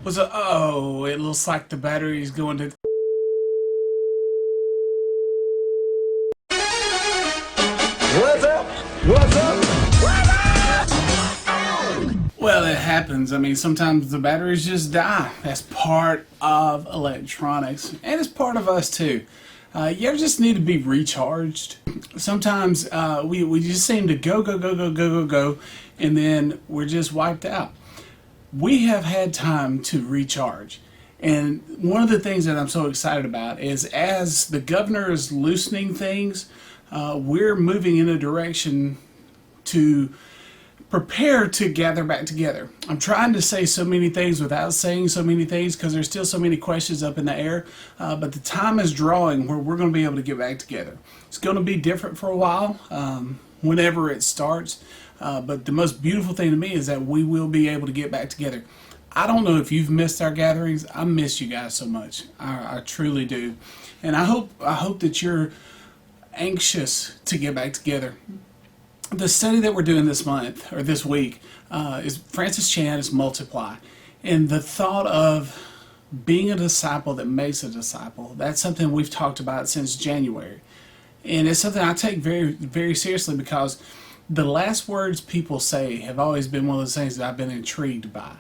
Was a oh, it looks like the battery's going to. What's up? What's up? Well, it happens. I mean, sometimes the batteries just die. That's part of electronics, and it's part of us too. You ever just need to be recharged? Sometimes we just seem to go, and then we're just wiped out. We have had time to recharge. And one of the things that I'm so excited about is as the governor is loosening things, we're moving in a direction to prepare to gather back together. I'm trying to say so many things without saying so many things because there's still so many questions up in the air, but the time is drawing where we're going to be able to get back together. It's going to be different for a while, whenever it starts, but the most beautiful thing to me is that we will be able to get back together. I don't know if you've missed our gatherings. I miss you guys so much. I truly do. And I hope that you're anxious to get back together. The study that we're doing this month, or this week, is Francis Chan's Multiply. And the thought of being a disciple that makes a disciple, that's something we've talked about since January. And it's something I take very, very seriously because the last words people say have always been one of those things that I've been intrigued by.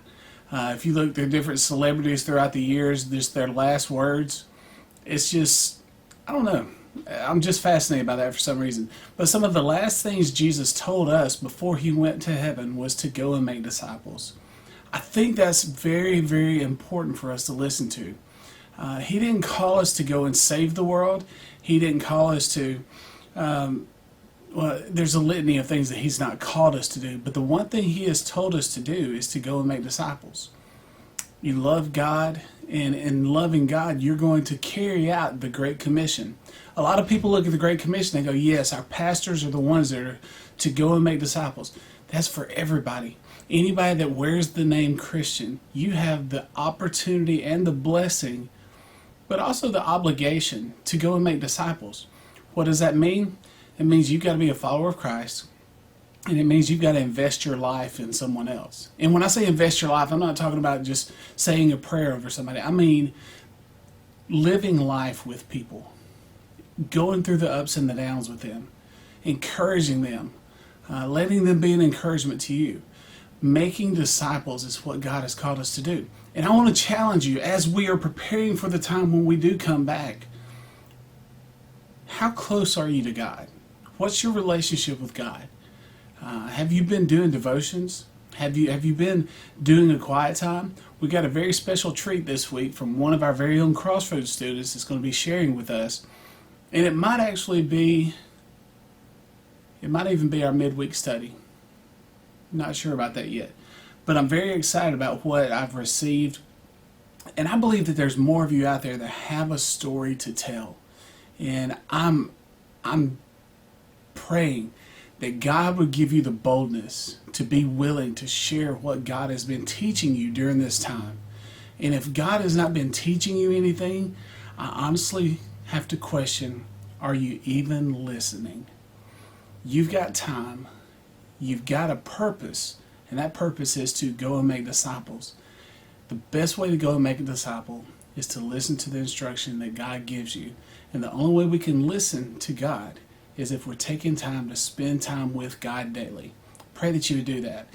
If you look at different celebrities throughout the years, just their last words, it's just, I don't know. I'm just fascinated by that for some reason. But some of the last things Jesus told us before he went to heaven was to go and make disciples. I think that's very, very important for us to listen to. He didn't call us to go and save the world. He didn't call us to, well, there's a litany of things that he's not called us to do. But the one thing he has told us to do is to go and make disciples. You love God, and in loving God, you're going to carry out the Great Commission. A lot of people look at the Great Commission and go, yes, our pastors are the ones that are to go and make disciples. That's for everybody. Anybody that wears the name Christian, you have the opportunity and the blessing, but also the obligation to go and make disciples. What does that mean? It means you've got to be a follower of Christ. And it means you've got to invest your life in someone else. And when I say invest your life, I'm not talking about just saying a prayer over somebody. I mean living life with people, going through the ups and the downs with them, encouraging them, letting them be an encouragement to you. Making disciples is what God has called us to do. And I want to challenge you as we are preparing for the time when we do come back. How close are you to God? What's your relationship with God? Have you been doing devotions? Have you been doing a quiet time? We got a very special treat this week from one of our very own Crossroads students that's going to be sharing with us. And it might even be our midweek study. Not sure about that yet. But I'm very excited about what I've received. And I believe that there's more of you out there that have a story to tell. And I'm praying that God would give you the boldness to be willing to share what God has been teaching you during this time. And if God has not been teaching you anything, I honestly have to question, are you even listening? You've got time. You've got a purpose. And that purpose is to go and make disciples. The best way to go and make a disciple is to listen to the instruction that God gives you. And the only way we can listen to God is if we're taking time to spend time with God daily. Pray that you would do that.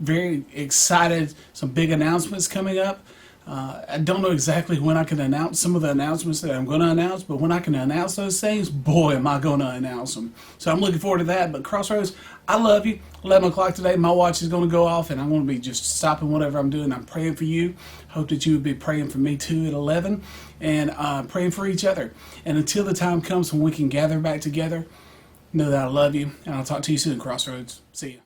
Very excited. Some big announcements coming up. I don't know exactly when I can announce some of the announcements that I'm going to announce, but when I can announce those things, boy, am I going to announce them. So I'm looking forward to that. But Crossroads, I love you. 11 o'clock today, my watch is going to go off, and I'm going to be just stopping whatever I'm doing. I'm praying for you. Hope that you would be praying for me too at 11, and praying for each other. And until the time comes when we can gather back together, know that I love you, and I'll talk to you soon, Crossroads. See you.